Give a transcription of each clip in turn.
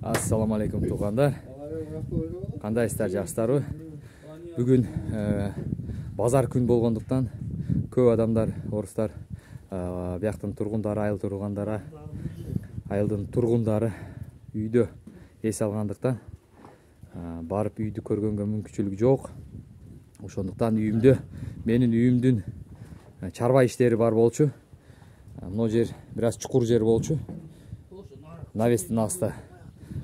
Assalamu alaikum туугандар. Кандайсыздар, жакшысыздарбы? Бүгүн базар күн болгондуктан көп адамдар, орустар, бияктын тургундары, айылдын тургундары үйдө эс алгандыктан барып үйдү көргөнгө мүмкүнчүлүк жок. Ошондуктан үйүмдө, менин үйүмдүн чарба иштери бар болчу. Мына жер бир аз чукур жер болчу. Навестин асты.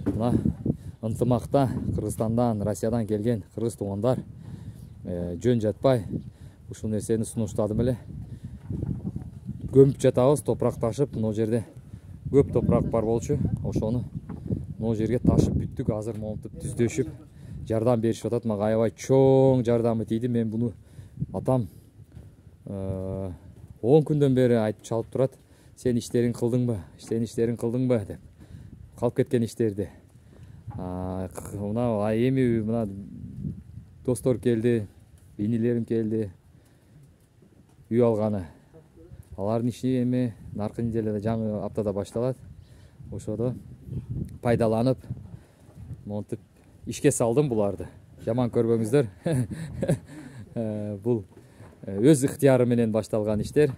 Мына ынтымакта Кыргызстандан, Россиядан келген кыргыз туугандар жөн жатпай ушул нерсени сунуштадым эле. Көмүп жатабыз, топурак ташып, мына жерде көп топурак бар болчу. Ошону мына жерге ташып бүттүк. Азыр монтип түздөшүп жардам беришип атат. Мага аябай чоң жардамы тийди. Мен буну атам 10 күндөн бери айтып чалып турат. Сен иштерин кылдыңбы? Сен иштерин кылдыңбы деп. Калып кеткен иштерди. Мына эми мына достор келди, инилерим келди. Үй алганы. Алардын иши эми наркы неделеде, жаңы аптада башталат. Ошодо пайдаланып, монтип ишке салдым буларды. Жаман көрбөңүздөр. Бул өз ыктыяры менен башталган иштер.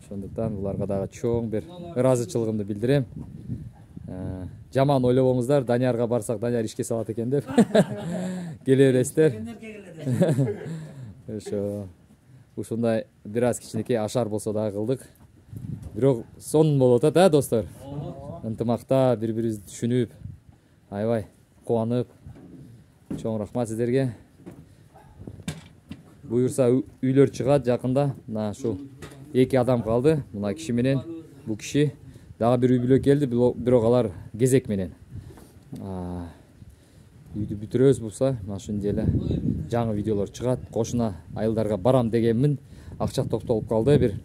Ошондуктан буларга дагы чоң бир ыраазычылыгымды билдирем. Жаман ойлобоңуздар, Даниярга барсак Данияр ишке салат экен деп. Келе бересиздер. Ошо ушундай бир аз кичинекей ашар болсо дагы кылдык. Бирок сонун болуп атат, достор. Ынтымакта бири-бирибизди түшүнүп, аябай кубанып. Чоң рахмат сиздерге. Буюрса үйлөр чыгат жакында. Мына ушул 2 адам калды. Мына киши менен бул киши. Дагы бир үй бүлө келди, бирок алар кезек менен. Үйдү бүтүрөбүз булса, мына ушул эле жаңы видеолор чыгат. Кошуна айылдарга барам дегенмин. Акча топтолуп калды, бир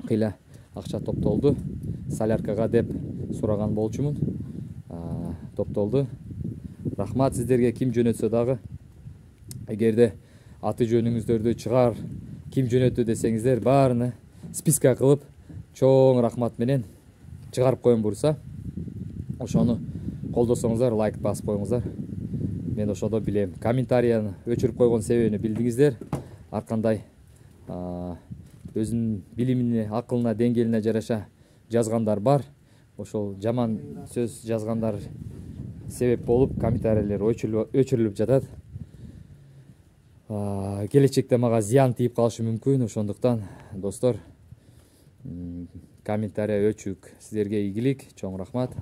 кыйла акча топтолду. Соляркага деп сураган болчумун. Топтолду. Рахмат сиздерге. Ким жөнөтсө дагы, эгерде аты жөнүңүздөрдү чыгар, ким жөнөттү десеңиздер, баарыны списка кылып, чоң рахмат менен чыгарып коем бурса. Ошону колдосоңуздар, лайк басып коюңуздар. Мен ошодо билем. Комментарияны өчүрүп койгон себебини билдиңиздер. Ар кандай өзүнүн билимине, акылына, деңгээлине жараша жазгандар бар. Ошол жаман сөз жазгандар себеп болуп, комментариялер өчүрүлүп жатат. Келечекте мага зыян тийип калышы мүмкүн. Ошондуктан, достор, комментария өчүк. Сиздерге ийгилик, чоң рахмат.